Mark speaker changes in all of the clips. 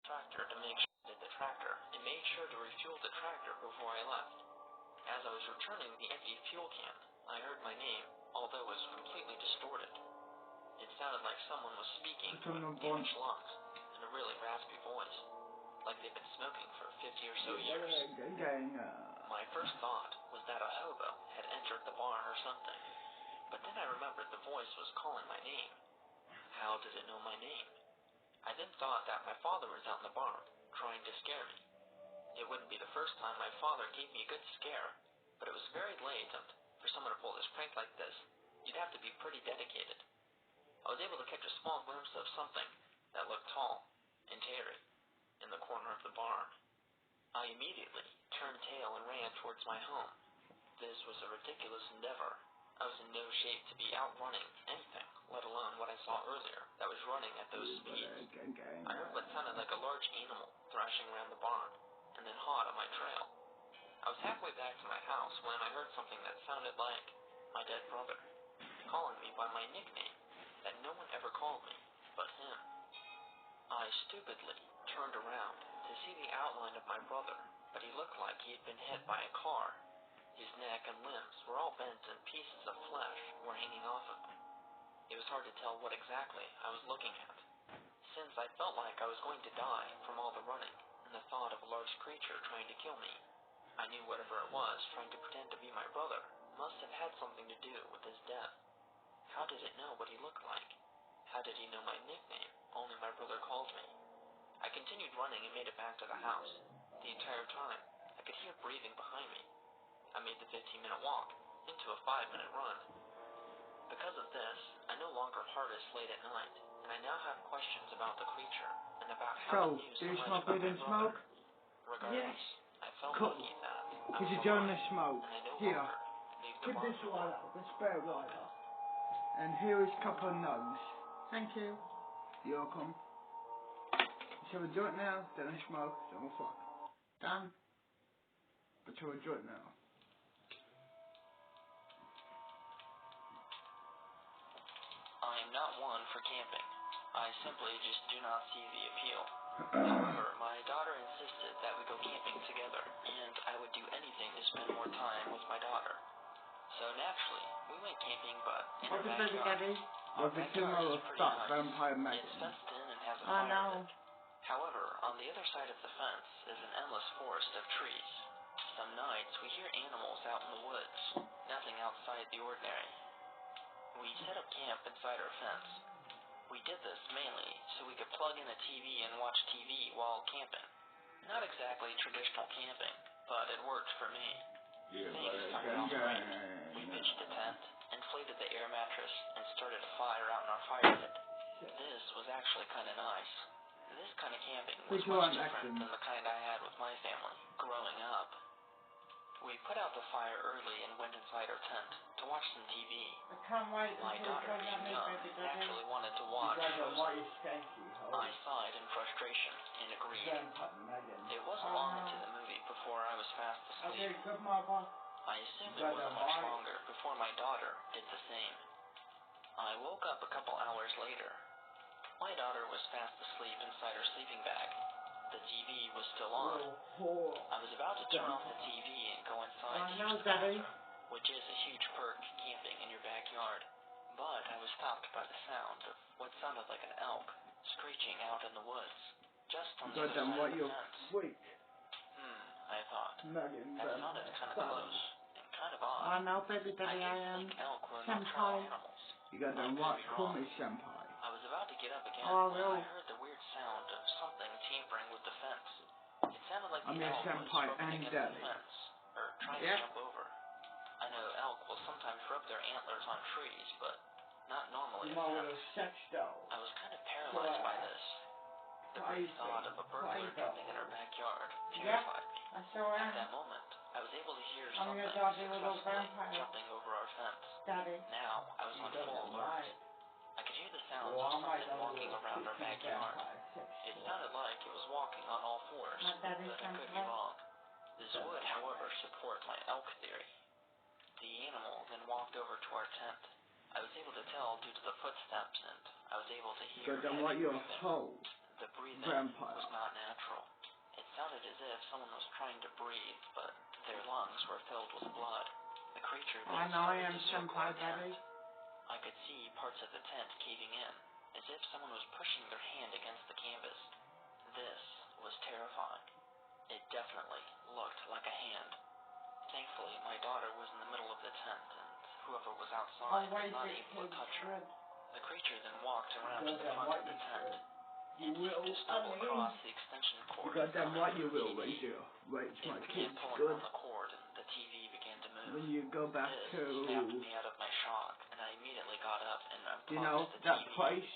Speaker 1: tractor to make sure that the tractor and made sure to refuel the tractor before I left. As I was returning the empty fuel can, I heard my name, although it was completely distorted. It sounded like someone was speaking through damaged lungs in a really raspy voice, like they'd been smoking for 50 or so years. My first thought was that a hobo had entered the barn or something, but then I remembered the voice was calling my name. How did it know my name? I then thought that my father was out in the barn, trying to scare me. It wouldn't be the first time my father gave me a good scare, but it was very late, and for someone to pull this prank like this, you'd have to be pretty dedicated. I was able to catch a small glimpse of something that looked tall and hairy in the corner of the barn. I immediately turned tail and ran towards my home. This was a ridiculous endeavor. I was in no shape to be outrunning anything, let alone what I saw earlier that was running at those speeds. I heard what sounded like a large animal thrashing around the barn, and then hot on my trail. I was halfway back to my house when I heard something that sounded like my dead brother, calling me by my nickname that no one ever called me but him. I stupidly turned around to see the outline of my brother, but he looked like he had been hit by a car. His neck and limbs were all bent and pieces of flesh were hanging off of him. It was hard to tell what exactly I was looking at, since I felt like I was going to die from all the running and the thought of a large creature trying to kill me. I knew whatever it was trying to pretend to be my brother must have had something to do with his death. How did it know what he looked like? How did he know my nickname only my brother called me? I continued running and made it back to the house. The entire time, I could hear breathing behind me. I made the 15-minute walk into a 5-minute run. Because of this, I no longer harvest late at night, and I now have questions about the creature and about how it used to run about my brother. Regardless, I felt lucky that I was alive, and I no longer leave the barn.
Speaker 2: Give this one up, the spare one up. And here is cup on nose. Thank you. You're welcome. Shall we do it now? Then I smoke, then we'll fuck. Done? But shall we do it now?
Speaker 1: I am not one for camping. I simply just do not see the appeal. However, my daughter insisted that we go camping together, and I would do anything to spend more time with my daughter. So naturally, we went camping, but in our backyard. Our backyard is pretty nice. It's fenced in and has a fire pit. However, on the other side of the fence is an endless forest of trees. Some nights we hear animals out in the woods, nothing outside the ordinary. We set up camp inside our fence. We did this mainly so we could plug in a TV and watch TV while camping. Not exactly traditional camping, but it worked for me. Things started off great. We pitched a tent, inflated the air mattress, and started a fire out in our fire pit. This was actually kind of nice. This kind of camping was much different than the kind I had with my family growing up. We put out the fire early and went inside our tent to watch some TV. My daughter, being young, naturally wanted to watch Frozen. I sighed in frustration and agreed. It wasn't long into the movie before I was fast asleep. I assumed it wasn't much longer before my daughter did the same. I woke up a couple hours later. My daughter was fast asleep inside her sleeping bag. The TV was still on. I was about to turn off the TV and go inside to use the bathroom, which is a huge perk camping in your backyard. But I was stopped by the sound of what sounded like an elk screeching out in the woods, just on the other side of the fence. I thought. That sounded kind of close and kind of odd. I didn't think elk were nocturnal animals.
Speaker 2: You got them what? Call me senpai.
Speaker 1: I was about to get up again when I heard the weird sound of something tampering with the fence. It sounded like the elk was rubbing against the fence, or trying to jump over. I know elk will sometimes rub their antlers on trees, but not normally a fence. I was kind of paralyzed by this. The very thought of a burglar jumping in our backyard terrified me. At that moment, I was able to hear something successfully jumping over our fence. Now, I was on full alert. I could hear the sounds of something walking around our backyard. It sounded like it was walking on all fours, but I could be wrong. This would, however, support my elk theory. The animal then walked over to our tent. I was able to tell due to the footsteps, and I was able to hear heavy breathing. The breathing was not sounded as if someone was trying to breathe, but their lungs were filled with blood. The creature then started to circle the tent. I could see parts of the tent caving in, as if someone was pushing their hand against the canvas. This was terrifying. It definitely looked like a hand. Thankfully, my daughter was in the middle of the tent, and whoever was outside was not able to touch her. The creature then walked around to the front of the tent. It seemed to stumble across the extension cord.
Speaker 2: Goddamn right you will, Razor. Right, it's my kid's good.
Speaker 1: On the cord, and the TV began to move.
Speaker 2: When you go back to...
Speaker 1: snapped me out of my shock, and I immediately got up and unplugged
Speaker 2: you know,
Speaker 1: the
Speaker 2: that
Speaker 1: TV.
Speaker 2: place?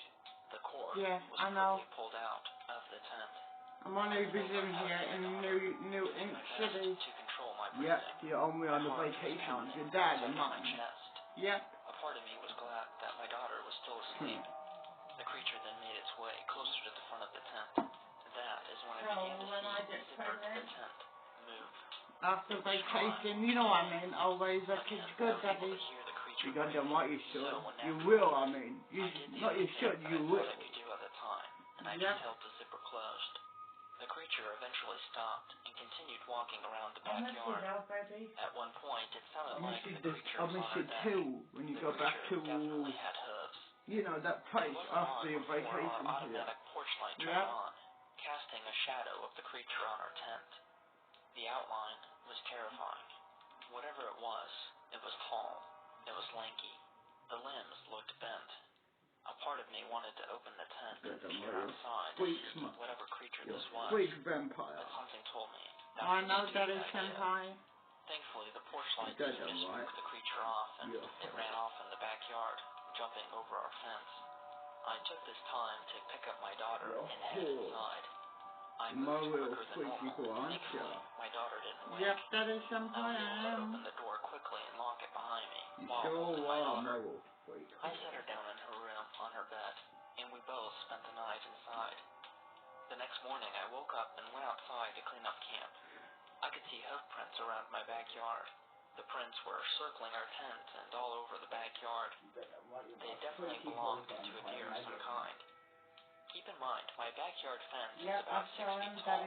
Speaker 1: The cord
Speaker 2: yeah,
Speaker 1: was
Speaker 2: I know.
Speaker 1: quickly pulled out of the tent.
Speaker 2: I'm on a vision here in New Ink City.
Speaker 1: To control my breathing.
Speaker 2: Yep, you're only on the vacation. Your dad and mine. Yep.
Speaker 1: A part of me was glad that my daughter was still asleep. The creature then made its way closer to the front of the tent. That is when I began to see the zipper to the tent move.
Speaker 2: After vacation, you know what I mean, always a kid's good, Daddy. You goddamn right you should. You will, I mean. Not you should, you will.
Speaker 1: I could do at the time, and I just held the zipper closed. The creature eventually stopped and continued walking around the backyard. At one point, it sounded like the creature was on her neck.
Speaker 2: Too, when you go back to...
Speaker 1: definitely had hooves.
Speaker 2: You know, that place after your vacation here.
Speaker 1: Porch light turned on, casting a shadow of the creature on our tent. The outline was terrifying. Whatever it was tall. It was lanky. The limbs looked bent. A part of me wanted to open the tent and peer outside to see whatever creature this was.
Speaker 2: Freak vampire.
Speaker 1: But something told me
Speaker 2: I know that is senpai.
Speaker 1: Thankfully, the porch light seemed to spook the creature off, and it ran off in the backyard, jumping over our fence. I took this time to pick up my daughter and head inside. I moved quicker than normal. Thankfully, my daughter didn't wake.
Speaker 2: Yep, that is senpai.
Speaker 1: I was able to open the door quickly and lock it behind me while holding my daughter. I set her down in her room on her bed, and we both spent the night inside. The next morning, I woke up and went outside to clean up camp. I could see hoof prints around my backyard. The prints were circling our tent and all over the backyard. They definitely belonged to a deer of some kind. Keep in mind, my backyard fence is about 6 feet tall.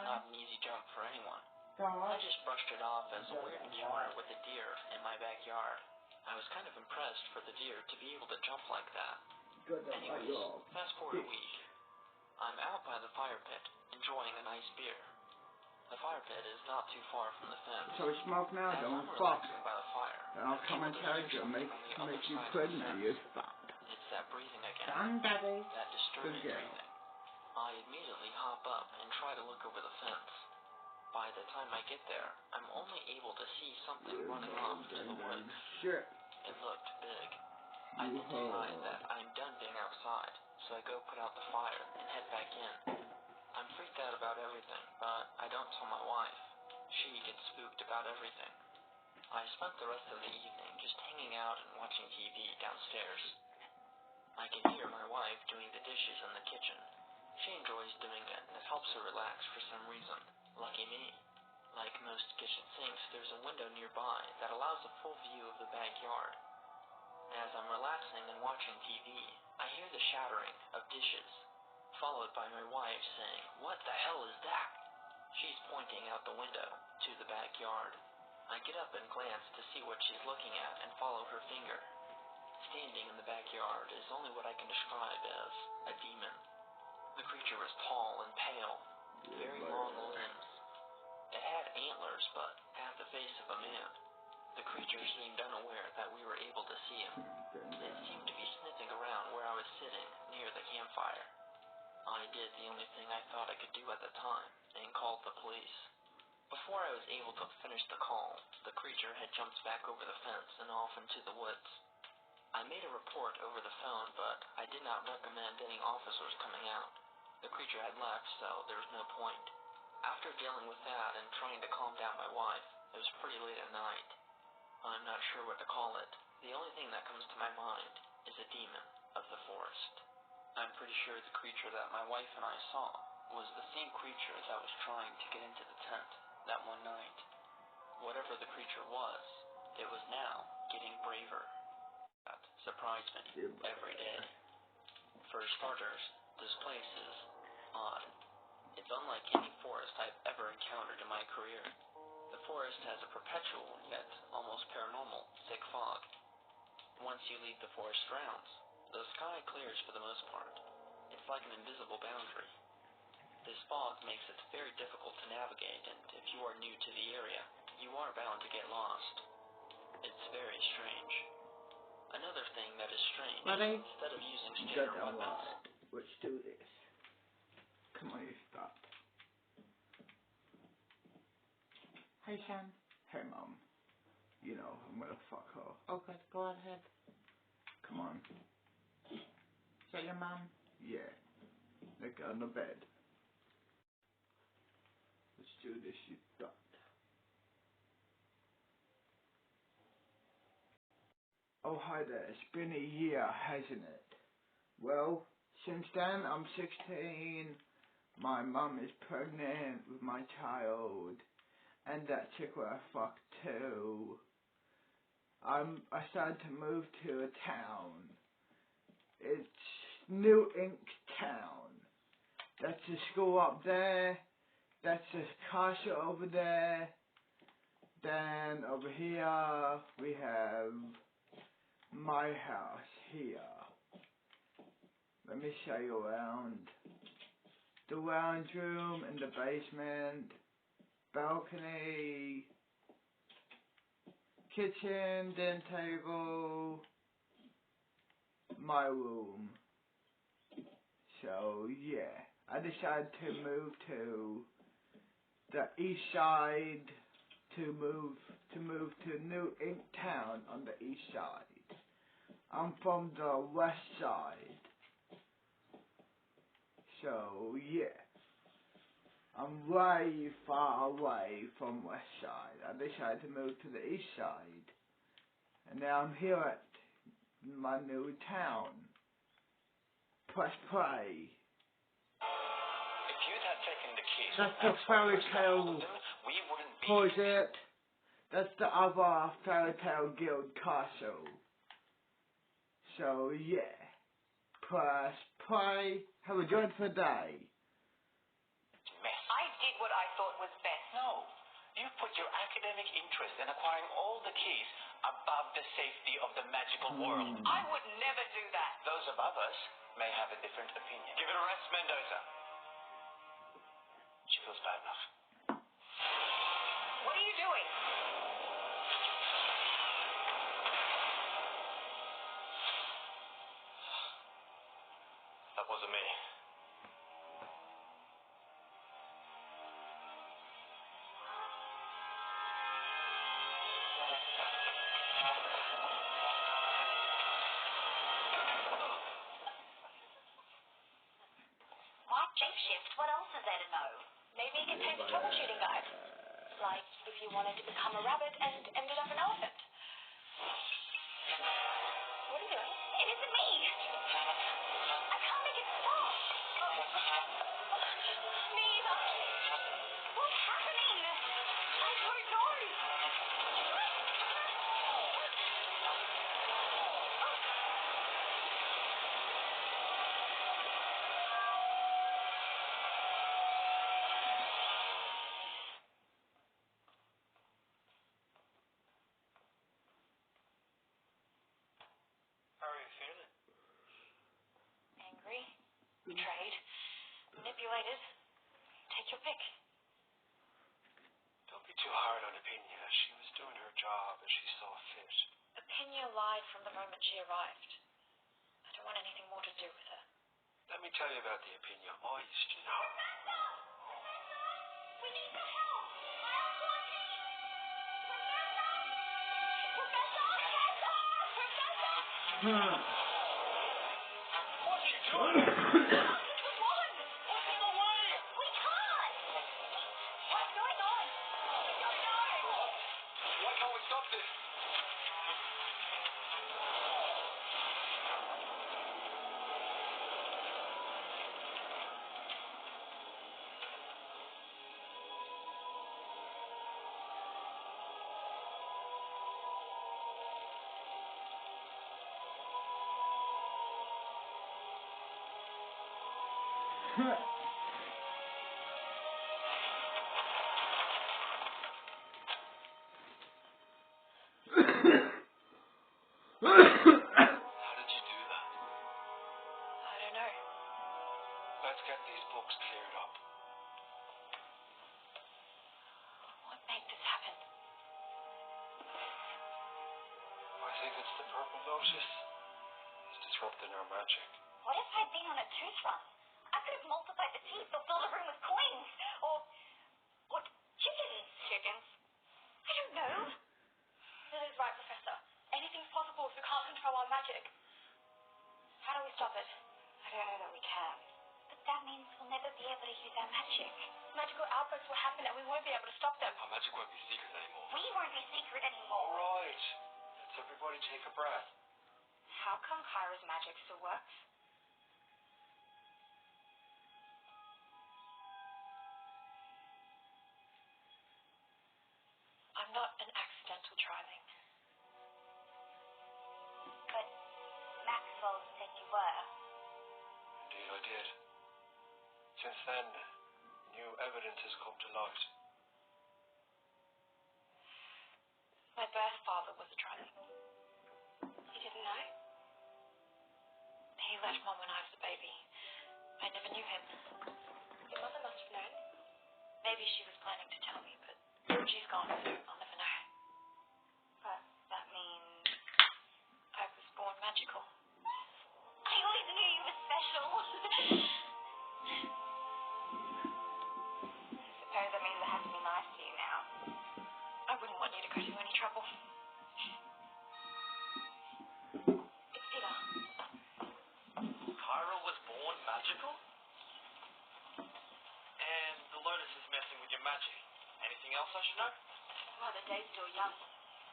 Speaker 1: Not an easy jump for anyone. I just brushed it off as a weird encounter with a deer in my backyard. I was kind of impressed for the deer to be able to jump like that. Anyways, fast forward a week. I'm out by the fire pit, enjoying a nice beer. The fire pit is not too far from the fence.
Speaker 2: So we smoke now, don't fuck.
Speaker 1: By the fire,
Speaker 2: and I'll come and tell you, make you pregnant, you fuck.
Speaker 1: It's that breathing again. That disturbing breathing. I immediately hop up and try to look over the fence. By the time I get there, I'm only able to see something running off to the woods.
Speaker 2: Shit.
Speaker 1: It looked big. I then decide that I'm done being outside, so I go put out the fire and head back in. I'm freaked out about everything, but I don't tell my wife. She gets spooked about everything. I spent the rest of the evening just hanging out and watching TV downstairs. I can hear my wife doing the dishes in the kitchen. She enjoys doing it, and it helps her relax for some reason. Lucky me. Like most kitchen sinks, there's a window nearby that allows a full view of the backyard. As I'm relaxing and watching TV, I hear the shattering of dishes, followed by my wife saying, "What the hell is that?" She's pointing out the window to the backyard. I get up and glance to see what she's looking at and follow her finger. Standing in the backyard is only what I can describe as a demon. The creature was tall and pale, very long limbs. It had antlers, but had the face of a man. The creature seemed unaware that we were able to see him. It seemed to be sniffing around where I was sitting near the campfire. I did the only thing I thought I could do at the time, and called the police. Before I was able to finish the call, the creature had jumped back over the fence and off into the woods. I made a report over the phone, but I did not recommend any officers coming out. The creature had left, so there was no point. After dealing with that and trying to calm down my wife, it was pretty late at night. I'm not sure what to call it. The only thing that comes to my mind is a demon of the forest. I'm pretty sure the creature that my wife and I saw was the same creature that was trying to get into the tent that one night. Whatever the creature was, it was now getting braver. That surprised me every day. For starters, this place is odd. It's unlike any forest I've ever encountered in my career. The forest has a perpetual, yet almost paranormal, thick fog. Once you leave the forest grounds, the sky clears for the most part. It's like an invisible boundary. This fog makes it very difficult to navigate, and if you are new to the area, you are bound to get lost. It's very strange. Another thing that is strange is instead of using standard weapons...
Speaker 2: Let's do this. Come on, you stop.
Speaker 3: Hey, Sam.
Speaker 2: Hey, Mom. You know, I'm gonna fuck her.
Speaker 3: Okay, go ahead.
Speaker 2: Come on.
Speaker 3: Is that your mom?
Speaker 2: Yeah. Let's get on the bed. Let's do this, you duck. Oh, hi there. It's been a year, hasn't it? Well, since then, I'm 16. My mum is pregnant with my child. And that chick where I fucked too. I started to move to a town. It's New Ink Town. That's the school up there. That's the castle over there. Then over here we have my house here. Let me show you around. The lounge room in the basement. Balcony. Kitchen, den table. My room. So yeah, I decided to move to the east side, to move to New Ink Town on the east side. I'm from the west side. So yeah, I'm way far away from west side. I decided to move to the east side. And now I'm here at my new town. Press play.
Speaker 1: If you'd have taken the keys,
Speaker 2: That's the fairy tale.
Speaker 1: we wouldn't be...
Speaker 2: Who is it? That's the other fairy tale guild castle. So yeah. Press play. Have a joyful day.
Speaker 4: I did what I thought was best.
Speaker 1: No. You put your academic interest in acquiring all the keys above the safety of the magical world.
Speaker 4: I would never do that.
Speaker 1: Those above us may have a different opinion. Give it a rest, Mendoza. She feels bad enough.
Speaker 4: What are you doing?
Speaker 1: That wasn't me.
Speaker 4: Might shape shift. What else is there to know? Maybe you can take the troubleshooting guide. Like if you wanted to become a rabbit and ended up an elephant. What are you doing? It isn't me. I can't make it stop. Please. What's happening? I don't know.
Speaker 1: How are you feeling?
Speaker 4: Angry, betrayed, manipulated. Take your pick.
Speaker 1: Don't be too hard on Epinia. She was doing her job as she saw fit.
Speaker 4: Epinia lied from the moment she arrived. I don't want anything more to do with her.
Speaker 1: Let me tell you about the Epinia I used to know.
Speaker 4: We need some help! Help, please! Professor!
Speaker 1: What are you doing?
Speaker 4: It's the woman!
Speaker 1: Put them away!
Speaker 4: We can't! What's going on? We don't know!
Speaker 1: Why can't we stop this?
Speaker 5: How did you do that?
Speaker 4: I don't know.
Speaker 5: Let's get these books cleared up.
Speaker 4: What made this happen?
Speaker 5: I think it's the Purple Lotus. He's disrupting our magic.
Speaker 4: What if I'd been on a tooth run? I could have multiplied the teeth or filled a room with coins. Or chickens. Chickens? I don't know. Lily's right, Professor. Anything's possible if we can't control our magic. How do we stop it? I don't know that we can. But that means we'll never be able to use our magic. Magical outbursts will happen and we won't be able to stop them.
Speaker 5: Our magic won't be secret anymore.
Speaker 4: We won't be secret anymore.
Speaker 5: All right. Let's everybody take a breath.
Speaker 4: How come Kyra's magic still works? I'm not an accidental trialing. But Maxwell said you were.
Speaker 5: Indeed I did. Since then, new evidence has come to light.
Speaker 4: My birth father was a trialing. You didn't know? He left Mom when I was a baby. I never knew him. Your mother must have known. Maybe she was planning to tell me, but she's gone, so I'll never know. But that means I was born magical. I always knew you were special. I suppose that means I have to be nice to you now. I wouldn't want you to go through any trouble. It's Peter.
Speaker 1: Kyra was born magical? And the Lotus is messing with your magic. Anything else I should know?
Speaker 4: Well, the day's still young.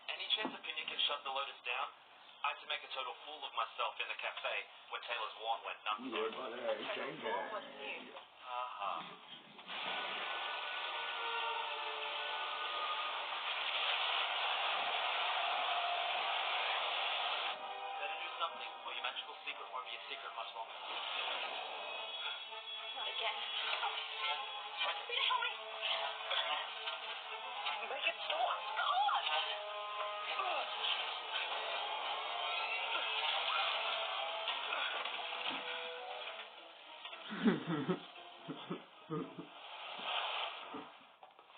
Speaker 1: Any chance a Pinion can shut the Lotus down? I had to make a total fool of myself in the cafe when Taylor's wand went nuts.
Speaker 2: Yeah, but
Speaker 4: Total fool was new.
Speaker 1: Better do something, or your magical secret won't be a secret much longer.
Speaker 4: Not again. Peter, help me.
Speaker 1: Make it stop!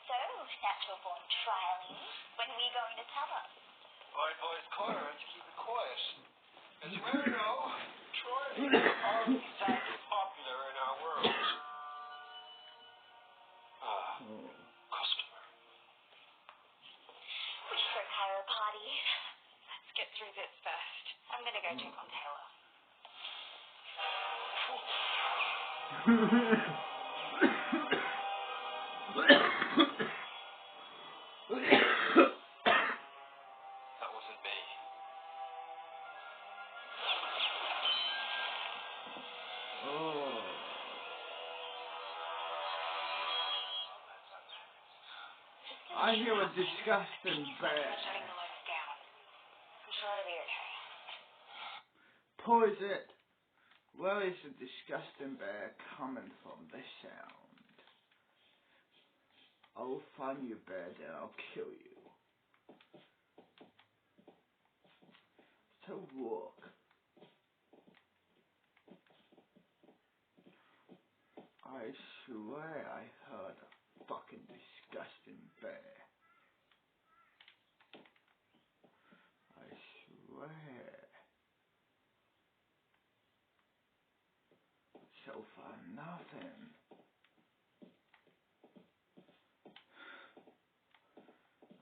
Speaker 4: So, natural born trialing, when are we going to tell us?
Speaker 5: I advise Kyra to keep it quiet. As you well know, trials are very popular in our world. Customer.
Speaker 4: We should throw Kyra a party. Let's get through this first. I'm gonna go check on Taylor.
Speaker 5: That wasn't me.
Speaker 2: Oh. I hear a disgusting bear.
Speaker 4: Shutting the Lotus down. I'm sure it'll be okay.
Speaker 2: Pause it. Where is the disgusting bear coming from? This sound. I'll find you, bear, then I'll kill you. So walk. I swear I heard a fucking disgusting bear. I swear. So far, nothing.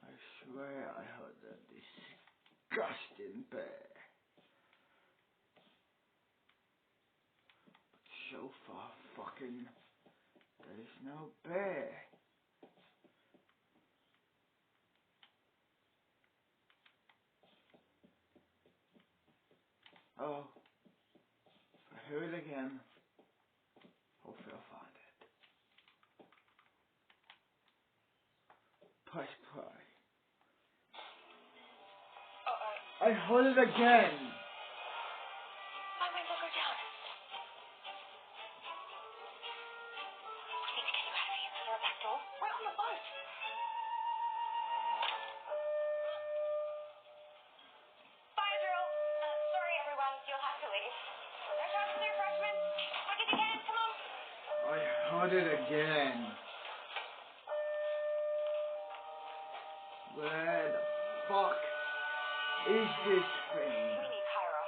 Speaker 2: I swear I heard a disgusting bear. But so far, fucking, there is no bear. Oh, if I hear it again, hopefully I'll find it. Press play.
Speaker 4: Uh-oh.
Speaker 2: I heard it again.
Speaker 4: My wings will go down. We need to get you out of here. Is there a back door? We're on the boat. You'll have to leave. No time for the refreshments. Quick as you can, come on.
Speaker 2: I heard it again. Where the fuck is this thing?
Speaker 4: We need Kyra.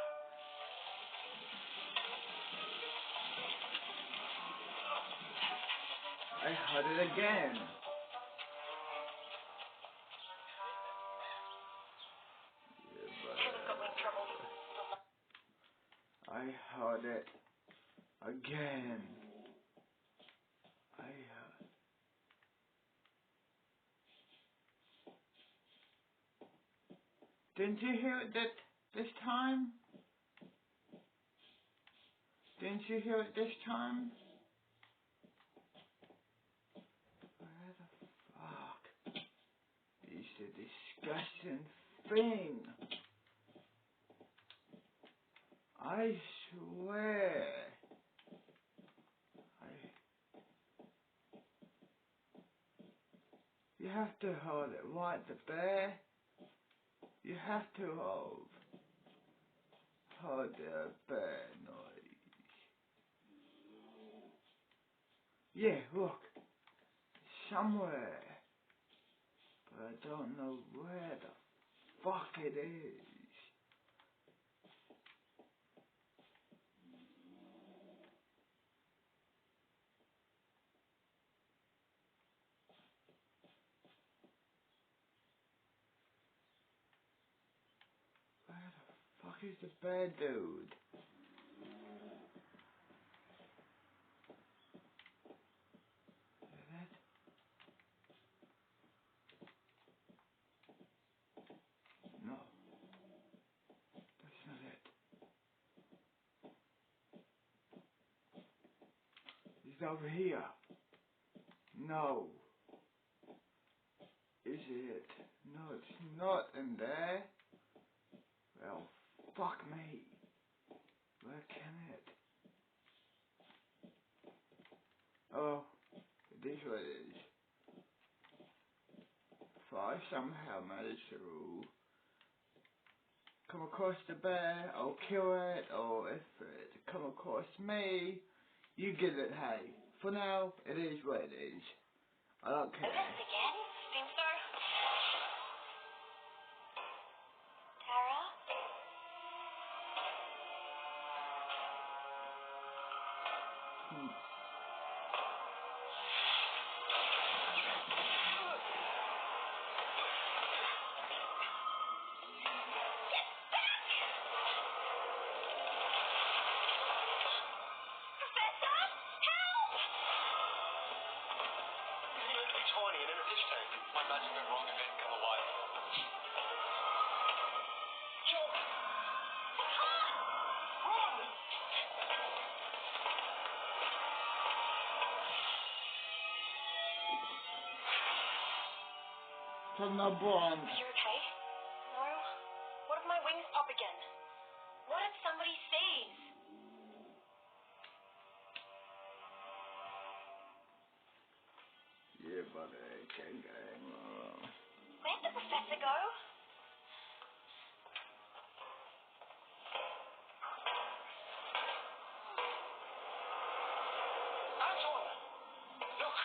Speaker 2: I heard it again.
Speaker 4: Kevin's got wind trouble.
Speaker 2: I heard it again. I heard. Didn't you hear it this time? Didn't you hear it this time? Where the fuck is the disgusting thing? I swear. You have to hold it right the bear. You have to hold the bear noise. Yeah, look. Somewhere. But I don't know where the fuck it is. Where the fuck is the bear dude? Is that? No. That's not it. He's over here. No. Is it? No, it's not in there. Well, fuck me. Where can it? Oh, it is what it is. If I somehow manage to come across the bear, I'll kill it, or if it come across me, you get it, hey. For now, it is what it is. I don't care.
Speaker 4: Again? Think so? Tara?
Speaker 5: My magic went wrong and made him come alive. Jump! Run!
Speaker 2: From the bond.
Speaker 4: You okay? No. What if my wings pop again? What if somebody sees?
Speaker 2: Yeah, buddy, can't get him wrong.
Speaker 4: Where'd the professor go?
Speaker 5: Anton! Look!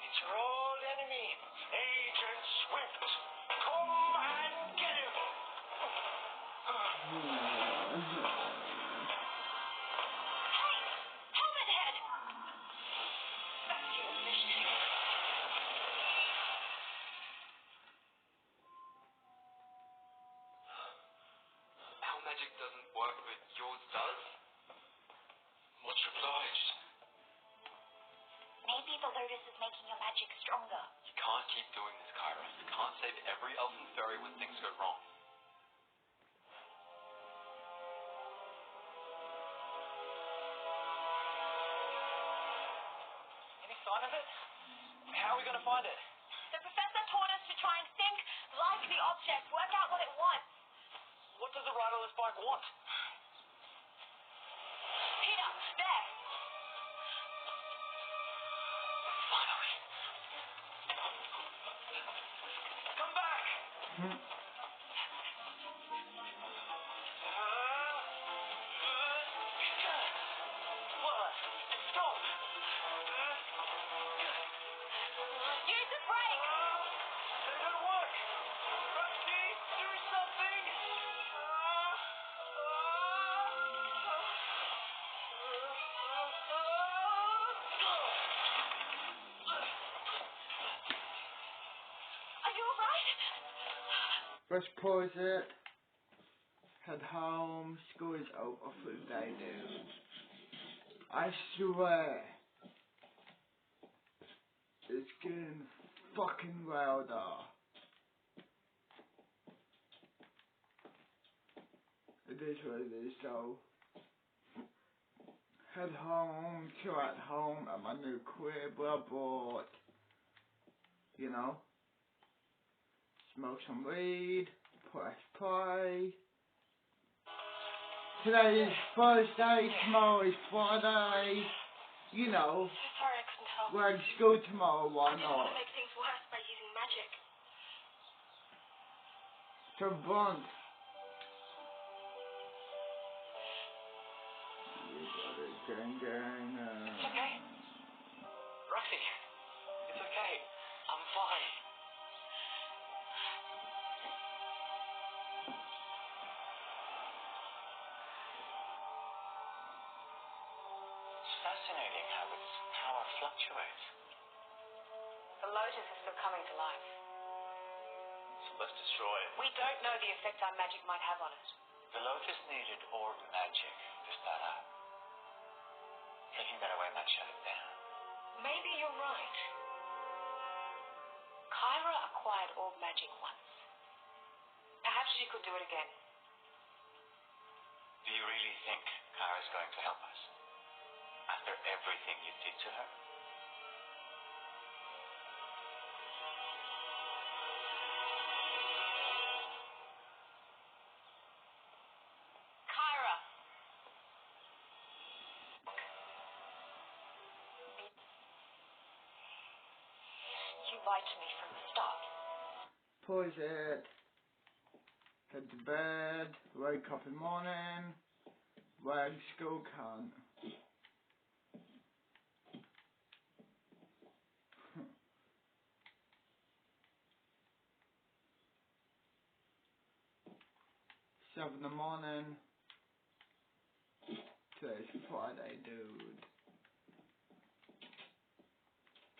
Speaker 5: It's your old enemy, Agent Swift. Come and get him!
Speaker 4: Hey! Helmet head! Back to your mission.
Speaker 1: Our magic doesn't work, but yours does?
Speaker 5: Much obliged.
Speaker 4: Maybe the Lotus is making your magic stronger.
Speaker 1: You can't keep doing this, Kyra. You can't save every elf and fairy when things go wrong.
Speaker 5: Any sign of it? How are we going to find it?
Speaker 4: The professor taught us to try and think like the object, work out what it wants.
Speaker 5: What does the riderless bike want?
Speaker 4: Peter, there.
Speaker 5: Finally. Come back!
Speaker 2: Let's pause it. Head home. School is over for the day, dude. I swear. It's getting fucking wilder. It is what it is, though. Head home, chill at home at my new crib I bought. You know? Smoke some weed, press play. Today is Thursday, tomorrow is Friday. You know,
Speaker 4: So sorry I couldn't help.
Speaker 2: we're at school tomorrow, why
Speaker 4: I didn't want
Speaker 2: not?
Speaker 4: to make things worse by using magic.
Speaker 2: So Bond. Gang, gang,
Speaker 1: It's okay. Roxy, it's okay. I'm fine. It's fascinating how its power fluctuates.
Speaker 4: The Lotus is still coming to life.
Speaker 1: So let's destroy it.
Speaker 4: We don't know the effect our magic might have on it.
Speaker 1: The Lotus needed orb magic to start up. Taking that away might shut it down.
Speaker 4: Maybe you're right. Kyra acquired orb magic once. Perhaps she could do it again.
Speaker 1: Do you really think Kyra's going to help us? After everything you did to her?
Speaker 4: Kyra! You lied to me from the start.
Speaker 2: Pause it. Head to bed. Wake up in the morning. Wear school cunt. Seven in the morning. Today's Friday, dude.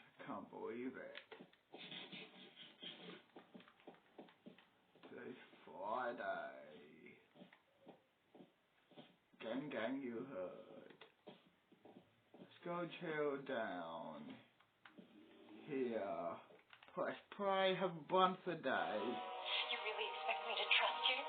Speaker 2: I can't believe it. Today's Friday. Gang, gang, you heard. Let's go chill down. Here. Press play, have fun for day.
Speaker 4: You really expect me to trust you?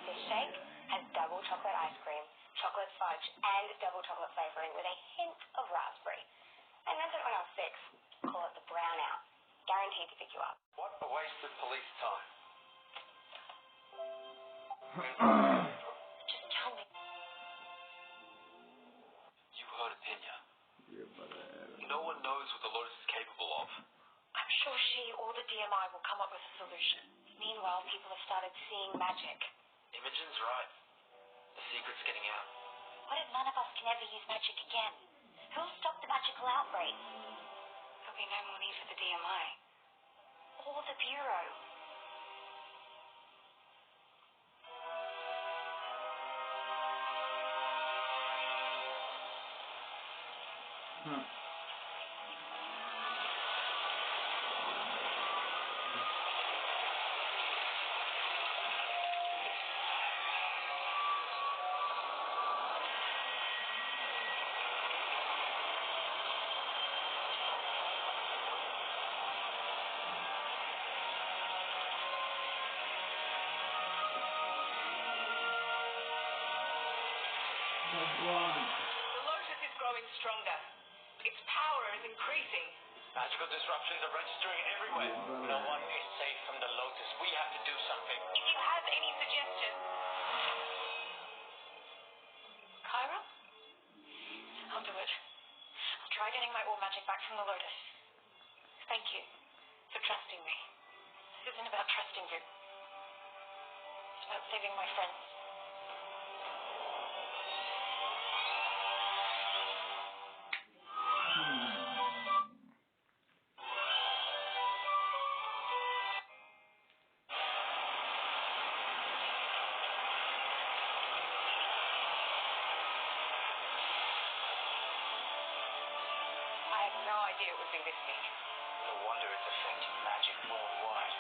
Speaker 4: This shake has double chocolate ice cream, chocolate fudge, and double chocolate flavoring with a hint of raspberry. I meant it when I was 6. Call it the brown out. Guaranteed to pick you up.
Speaker 5: What a waste of police time.
Speaker 4: Just tell me.
Speaker 1: You heard Enya.
Speaker 2: Yeah, but
Speaker 1: No one knows what the Lotus is capable of.
Speaker 4: I'm sure she or the DMI will come up with a solution. Meanwhile, people have started seeing magic.
Speaker 1: Imogen's right. The secret's getting out.
Speaker 4: What if none of us can ever use magic again? Who'll stop the magical outbreak? There'll be no more need for the DMI. Or the Bureau. The Lotus is growing stronger. Its power is increasing.
Speaker 1: Magical disruptions are registering everywhere. No one is safe from the Lotus. We have to do something.
Speaker 4: If you have any suggestions... Kyra? I'll do it. I'll try getting my all magic back from the Lotus. Thank you for trusting me. This isn't about trusting you. It's about saving my friends. it would be this big.
Speaker 5: No wonder it's affecting magic worldwide.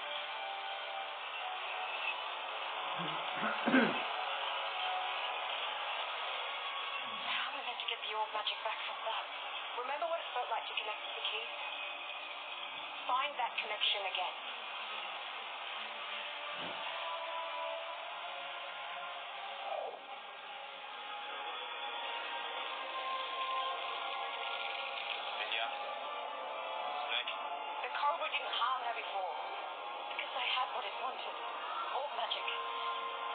Speaker 4: How am I meant to get the old magic back from that? Remember what it felt like to connect with the keys? Find that connection again.
Speaker 5: Vinya? Snake?
Speaker 4: The cobra didn't harm her before. Because they had what it wanted. Old magic.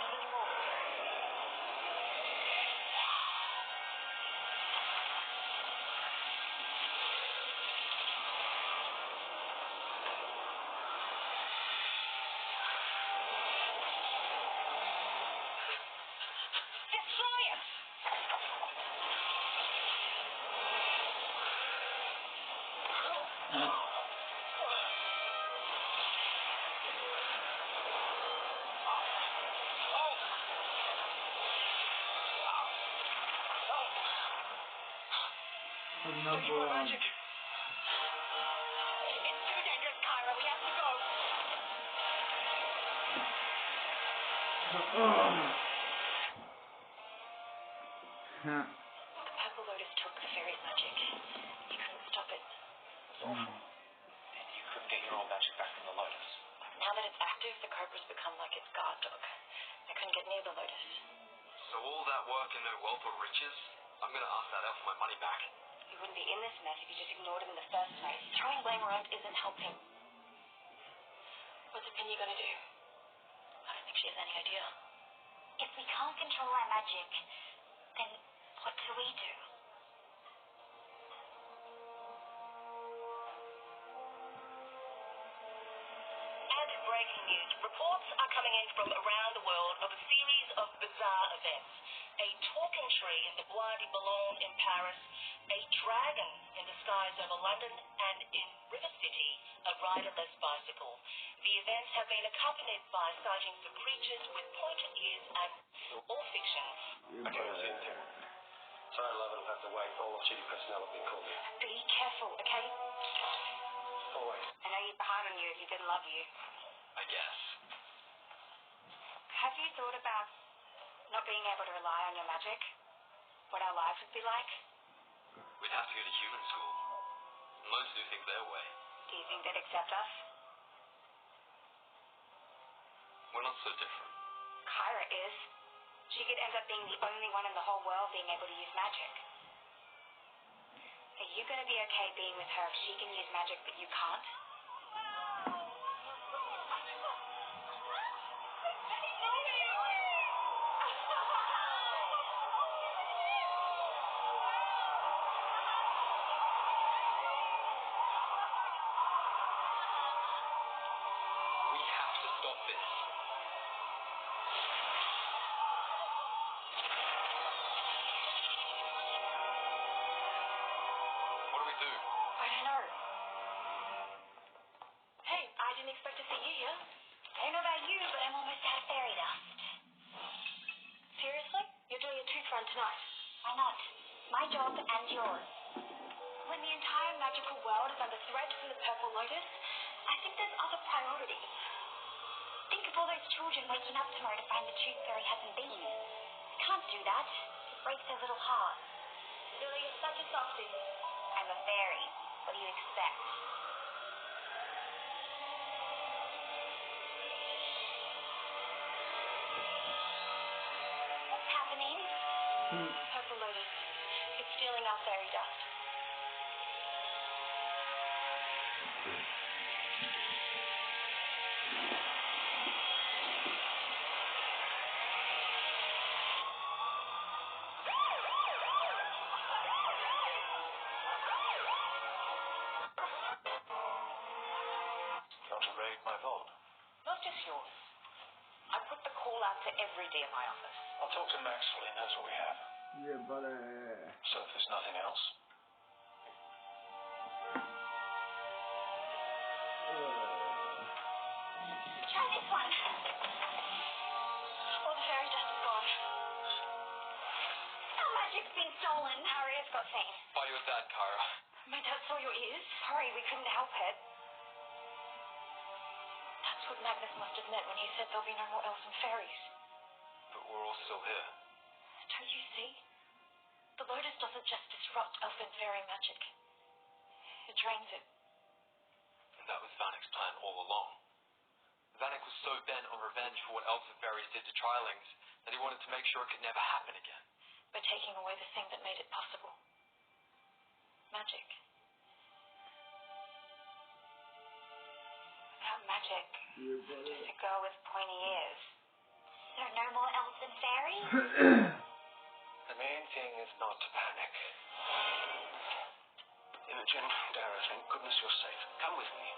Speaker 4: Nothing more. Destroy it!
Speaker 2: Number one.
Speaker 4: Magic. It's too dangerous, Kyra. We have to go.
Speaker 2: Huh.
Speaker 4: The Purple Lotus took the fairy's magic. You couldn't stop it. It's awful.
Speaker 5: And you couldn't get your old magic back from the Lotus.
Speaker 4: Now that it's active, the cobra's become like its guard dog. I couldn't get near the Lotus.
Speaker 1: So all that work and no wealth or riches? I'm gonna ask that elf for my money back.
Speaker 4: You wouldn't be in this mess if you just ignored him in the first place. Throwing blame around isn't helping. What's Opinion gonna do? I don't think she has any idea.
Speaker 6: If we can't control our magic, then what do we do?
Speaker 4: And breaking news. Reports are coming in from around the world of a series of bizarre events. A talking tree in the Bois de Boulogne in Paris, a dragon in the skies over London, and in River City, a riderless bicycle. The events have been accompanied by sightings of creatures with pointed ears and all fiction.
Speaker 5: Okay, I'll see you there. Sorry, love, it'll have to wait. All of city personnel have been called in.
Speaker 4: Be careful, okay?
Speaker 5: Always.
Speaker 6: I know you'd be hard on you if you didn't love you.
Speaker 1: I guess.
Speaker 6: Have you thought about not being able to rely on your magic? What our lives would be like?
Speaker 1: We'd have to go to human school. And learn to do things their way.
Speaker 6: Do you think they'd accept us?
Speaker 1: We're not so different.
Speaker 6: Kyra is. She could end up being the only one in the whole world being able to use magic. Are you going to be okay being with her if she can use magic but you can't?
Speaker 1: We have to stop this. What do we do?
Speaker 4: I don't know. Hey, I didn't expect to see you here.
Speaker 6: I don't know about you, but I'm almost out of fairy dust.
Speaker 4: Seriously? You're doing a tooth run tonight?
Speaker 6: Why not? My job and yours.
Speaker 4: When the entire magical world is under threat from the Purple Lotus, I think there's other priorities.
Speaker 6: Think of all those children waking up tomorrow to find the tooth fairy hasn't been. I can't do that. It breaks their little hearts.
Speaker 4: Billy, you're such a softie.
Speaker 6: I'm a fairy. What do you expect? What's happening?
Speaker 4: Purple Lotus. It's stealing our fairy dust.
Speaker 5: Don't you raid my vault?
Speaker 4: Not just yours. I put the call out to every day in my office.
Speaker 5: I'll talk to Maxwell. He knows what we have.
Speaker 2: Yeah, buddy.
Speaker 5: So if there's nothing else,
Speaker 6: Try this one.
Speaker 4: All the fairy dust is gone.
Speaker 6: Our magic's been stolen.
Speaker 4: Harriet's got seen.
Speaker 1: Are you with that, Kyra?
Speaker 4: My dad saw your ears. Sorry, we couldn't help it. That's what Magnus must have meant when he said there'll be no more elves and fairies.
Speaker 5: But we're all still here.
Speaker 4: Don't you see? The Lotus doesn't just disrupt elf and fairy magic. It drains it.
Speaker 5: And that was Vanek's plan all along. Vanek was so bent on revenge for what elves and fairies did to Trilings that he wanted to make sure it could never happen again.
Speaker 4: By taking away the thing that made it possible. Magic. Without magic, just a girl with pointy ears.
Speaker 6: There are no more elves and fairies?
Speaker 5: The main thing is not to panic. Imogen, Dara, thank goodness you're safe. Come with me.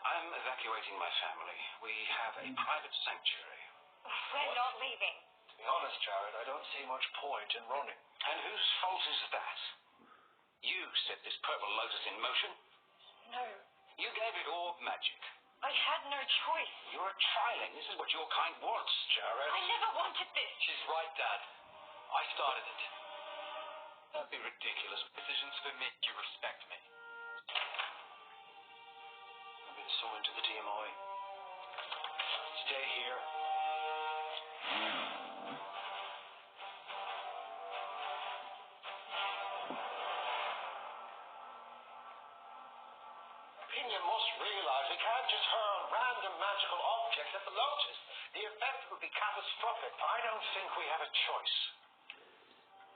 Speaker 5: I'm evacuating my family. We have a private sanctuary.
Speaker 4: We're not leaving.
Speaker 5: To be honest, Jared, I don't see much point in running. And whose fault is that? You set this purple lotus in motion.
Speaker 4: No.
Speaker 5: You gave it all magic.
Speaker 4: I had no choice.
Speaker 5: You're a Triling. This is what your kind wants, Jared.
Speaker 4: I never wanted this.
Speaker 5: She's right, Dad. I started it. Don't be ridiculous. Decisions for me. You respect me. I've been sworn to the DMI. Stay here. You must realize we can't just hurl random magical objects at the Lotus. The effect would be catastrophic. I don't think we have a choice.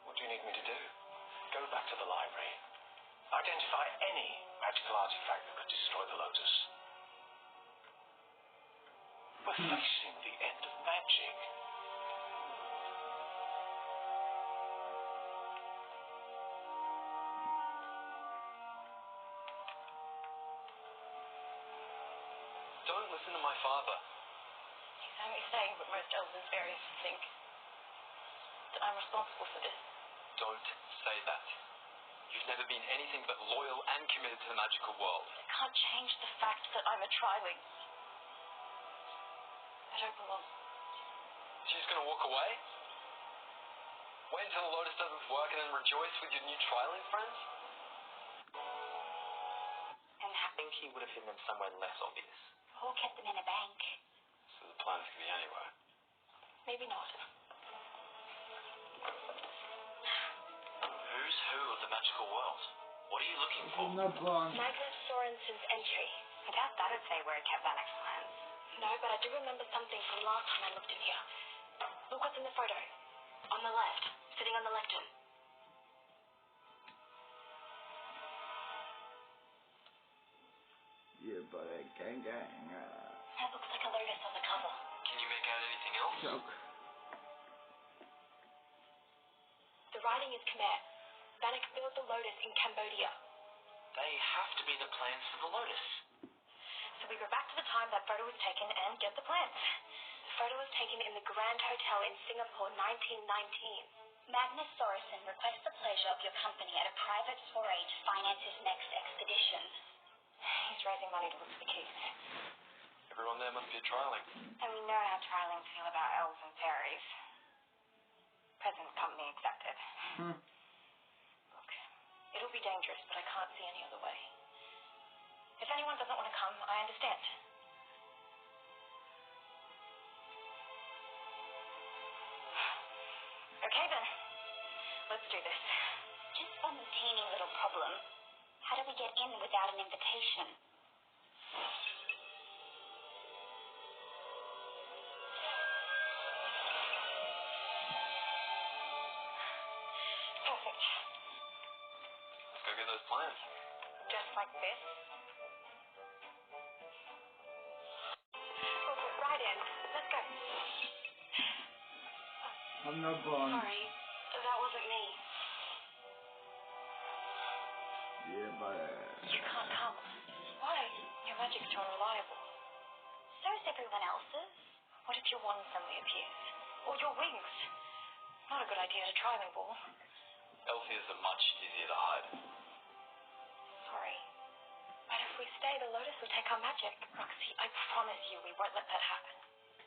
Speaker 5: What do you need me to do? Go back to the library. Identify any magical artifact that could destroy the Lotus. We're facing the end of magic. Don't listen to my father.
Speaker 4: He's only saying what most elves and fairies think. That I'm responsible for this.
Speaker 5: Don't say that. You've never been anything but loyal and committed to the magical world.
Speaker 4: I can't change the fact that I'm a Triling. I don't belong.
Speaker 5: She's gonna walk away? Wait until the Lotus doesn't work and then rejoice with your new Triling friends?
Speaker 4: And
Speaker 1: I think he would have hidden them somewhere less obvious.
Speaker 6: Or kept them in a bank.
Speaker 5: So the plan's gonna be anywhere.
Speaker 4: maybe not.
Speaker 5: Who's who of the magical world? What are you looking for?
Speaker 2: No blonde.
Speaker 4: Magnus Sorensen's entry.
Speaker 6: I doubt that'd say where it kept Vanek's plans.
Speaker 4: No, but I do remember something from last time I looked in here. Look what's in the photo. On the left, sitting on the lectern.
Speaker 2: Yeah, buddy, gang.
Speaker 4: That looks like a lotus on the cover.
Speaker 5: Can you make out anything else?
Speaker 2: Joke.
Speaker 4: The writing is Khmer. Vanek built the lotus in Cambodia.
Speaker 5: They have to be the plans for the Lotus.
Speaker 4: So we go back to the time that photo was taken and get the plans. The photo was taken in the Grand Hotel in Singapore, 1919.
Speaker 6: Magnus Sorensen requests the pleasure of your company at a private soiree to finance his next expedition.
Speaker 4: He's raising money to look for the keys.
Speaker 5: Everyone there must be a Triling.
Speaker 6: And we know how Trilings feel about elves and fairies. Present company accepted.
Speaker 4: Look, it'll be dangerous, but I can't see any other way. If anyone doesn't want to come, I understand. Okay then. Let's do this.
Speaker 6: Just one teeny little problem. How do we get in without an invitation?
Speaker 4: Perfect.
Speaker 5: Let's go get those plans.
Speaker 4: Just like this. We'll fit right in. Let's go.
Speaker 2: I'm no blonde.
Speaker 4: Sorry, that wasn't me.
Speaker 2: Yeah, buddy.
Speaker 4: You can't come. Why? Your magic's too unreliable.
Speaker 6: So's everyone else's.
Speaker 4: What if your wand suddenly appears? Or your wings? Not a good idea to Triling Ball.
Speaker 5: Elfies are much easier to hide.
Speaker 4: Sorry. But if we stay, the Lotus will take our magic. Roxy, I promise you we won't let that happen.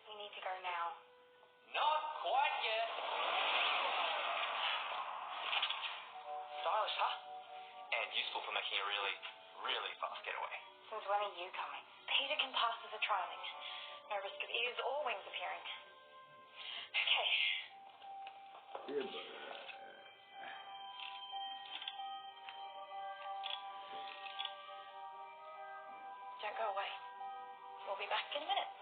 Speaker 4: We need to go now.
Speaker 5: Not quite yet.
Speaker 1: Stylish, huh?
Speaker 5: and useful for making a really, really fast getaway.
Speaker 6: Since when are you coming? Peter can pass as a trialing. No risk of ears or wings appearing. Okay.
Speaker 2: Yeah, but...
Speaker 6: Don't go away. We'll be back in a minute.